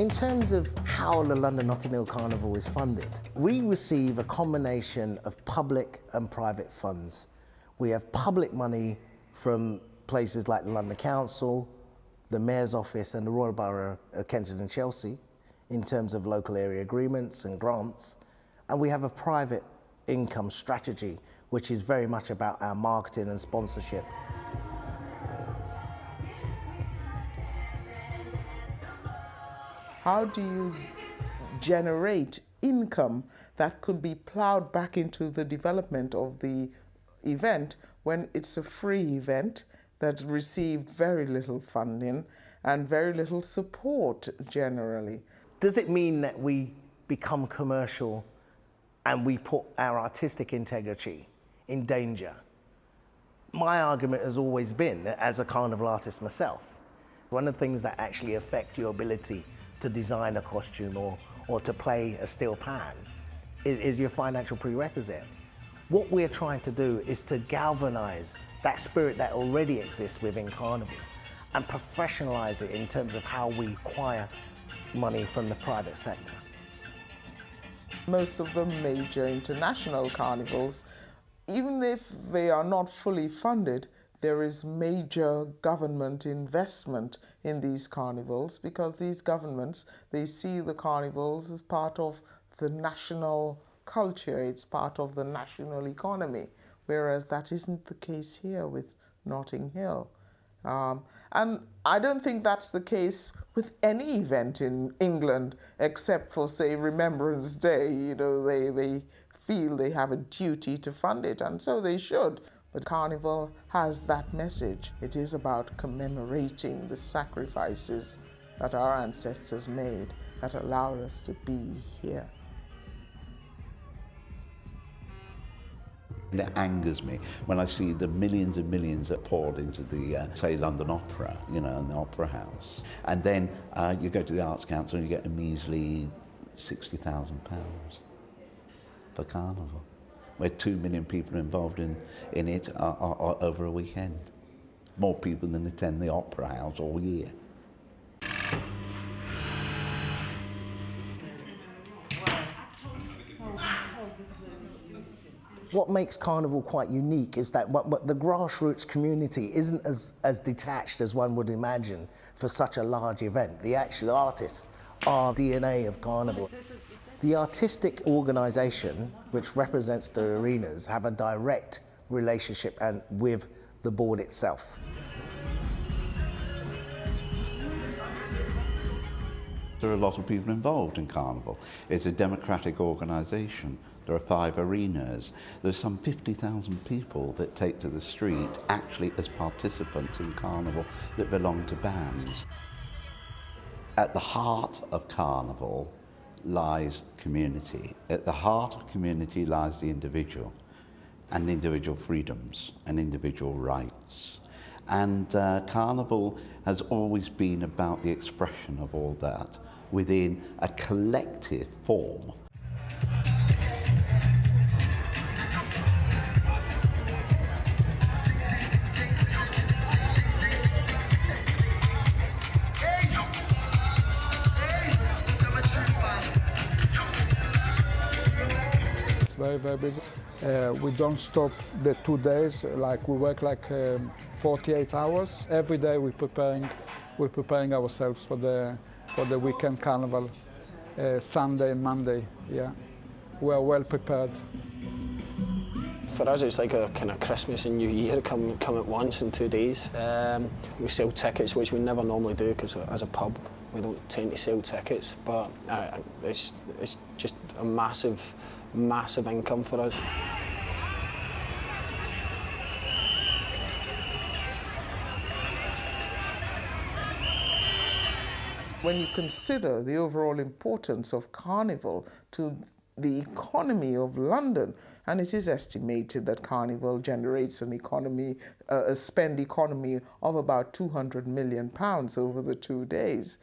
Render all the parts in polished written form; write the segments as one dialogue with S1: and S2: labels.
S1: In terms of how the London Notting Hill Carnival is funded, we receive a combination of public and private funds. We have public money from places like the London Council, the Mayor's Office and the Royal Borough of Kensington and Chelsea in terms of local area agreements and grants. And we have a private income strategy, which is very much about our marketing and sponsorship.
S2: How do you generate income that could be plowed back into the development of the event when it's a free event that received very little funding and very little support generally?
S1: Does it mean that we become commercial and we put our artistic integrity in danger? My argument has always been, as a carnival artist myself, one of the things that actually affect your ability to design a costume or to play a steel pan is your financial prerequisite. What we're trying to do is to galvanize that spirit that already exists within Carnival and professionalize it in terms of how we acquire money from the private sector.
S2: Most of the major international carnivals, even if they are not fully funded, there is major government investment in these carnivals because these governments, they see the carnivals as part of the national culture, it's part of the national economy, whereas that isn't the case here with Notting Hill. And I don't think that's the case with any event in England except for, say, Remembrance Day. You know, they feel they have a duty to fund it, and so they should. But Carnival has that message. It is about commemorating the sacrifices that our ancestors made that allowed us to be here.
S3: It angers me when I see the millions and millions that poured into the, say, London Opera, you know, and the Opera House. And then you go to the Arts Council and you get a measly £60,000 for Carnival, where 2 million people involved in it are over a weekend. More people than attend the Opera House all year.
S1: What makes Carnival quite unique is that the grassroots community isn't as detached as one would imagine for such a large event. The actual artists are DNA of Carnival. The artistic organisation, which represents the arenas, have a direct relationship with the board itself.
S3: There are a lot of people involved in Carnival. It's a democratic organisation. There are 5 arenas. There's some 50,000 people that take to the street actually as participants in Carnival that belong to bands. At the heart of Carnival lies community. At the heart of community lies the individual and individual freedoms and individual rights. And Carnival has always been about the expression of all that within a collective form.
S4: It's very, very busy. We don't stop the 2 days, like we work like 48 hours. Every day we're preparing ourselves for the weekend carnival, Sunday and Monday, yeah. We're well prepared.
S5: For us it's like a kind of Christmas and New Year come at once in 2 days. We sell tickets, which we never normally do because as a pub we don't tend to sell tickets, but it's just a massive income for us.
S2: When you consider the overall importance of Carnival to the economy of London, and it is estimated that Carnival generates an economy, a spend economy of about £200 million over the 2 days,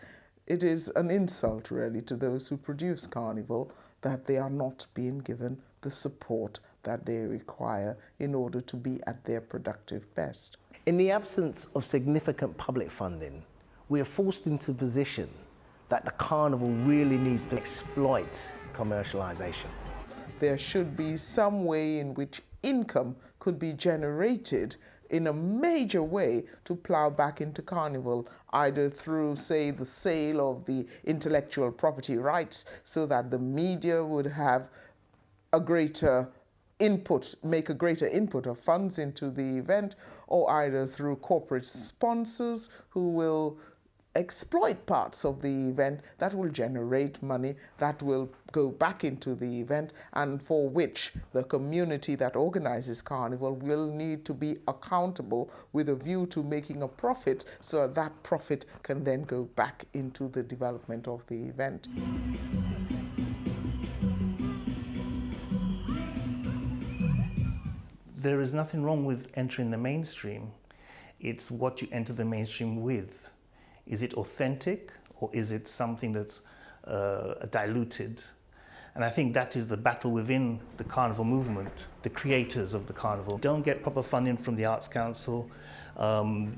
S2: it is an insult really to those who produce Carnival that they are not being given the support that they require in order to be at their productive best.
S1: In the absence of significant public funding, we are forced into a position that the carnival really needs to exploit commercialisation.
S2: There should be some way in which income could be generated in a major way to plow back into carnival, either through, say, the sale of the intellectual property rights, so that the media would have a greater input, make a greater input of funds into the event, or either through corporate sponsors who will exploit parts of the event that will generate money that will go back into the event, and for which the community that organizes carnival will need to be accountable with a view to making a profit, so that that profit can then go back into the development of the event.
S6: There is nothing wrong with entering the mainstream. It's what you enter the mainstream with. Is it authentic, or is it something that's diluted? And I think that is the battle within the carnival movement, the creators of the carnival. Don't get proper funding from the Arts Council.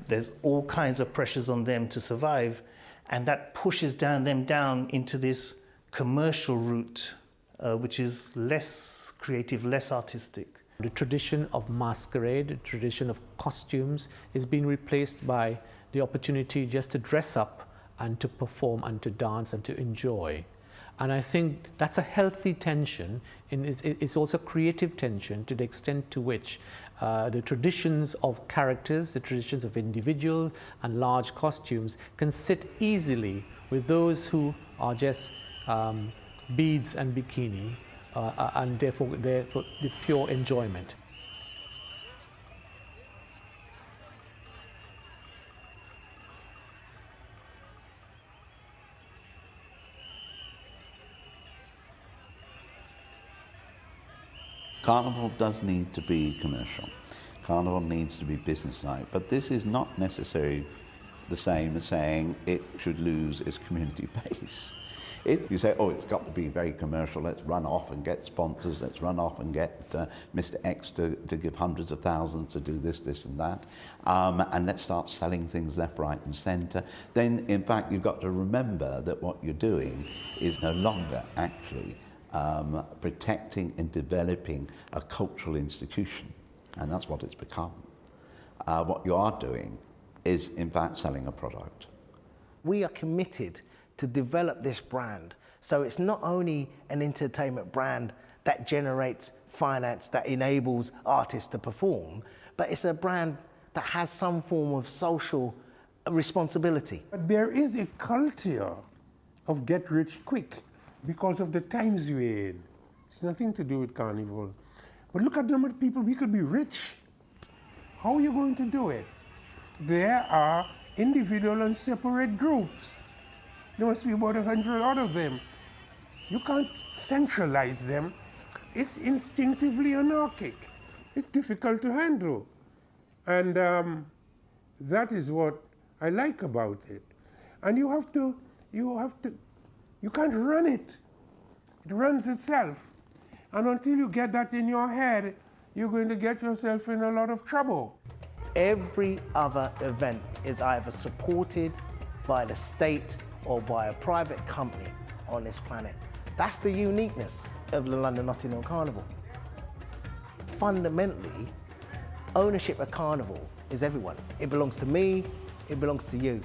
S6: There's all kinds of pressures on them to survive, and that pushes them down into this commercial route, which is less creative, less artistic.
S7: The tradition of masquerade, the tradition of costumes is being replaced by the opportunity just to dress up and to perform and to dance and to enjoy. And I think that's a healthy tension, and it's also creative tension, to the extent to which the traditions of characters, the traditions of individuals and large costumes can sit easily with those who are just beads and bikini, and therefore the pure enjoyment.
S3: Carnival does need to be commercial. Carnival needs to be businesslike, but this is not necessarily the same as saying it should lose its community base. If you say, oh, it's got to be very commercial, let's run off and get sponsors, let's run off and get Mr. X to give hundreds of thousands to do this, this and that, and let's start selling things left, right and centre, then in fact you've got to remember that what you're doing is no longer actually protecting and developing a cultural institution, and that's what it's become. What you are doing is in fact selling a product.
S1: We are committed to develop this brand, so it's not only an entertainment brand that generates finance, that enables artists to perform, but it's a brand that has some form of social responsibility.
S8: But there is a culture of get rich quick because of the times we're in. It's nothing to do with carnival. But look at the number of people, we could be rich. How are you going to do it? There are individual and separate groups. There must be about 100 out of them. You can't centralize them. It's instinctively anarchic. It's difficult to handle. And that is what I like about it. And you can't run it. It runs itself. And until you get that in your head, you're going to get yourself in a lot of trouble.
S1: Every other event is either supported by the state or by a private company on this planet. That's the uniqueness of the London Notting Hill Carnival. Fundamentally, ownership of Carnival is everyone. It belongs to me, it belongs to you.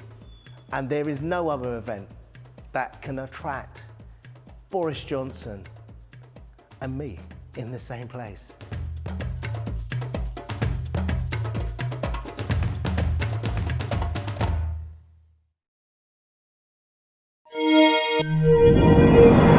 S1: And there is no other event that can attract Boris Johnson and me in the same place.
S9: Thank you.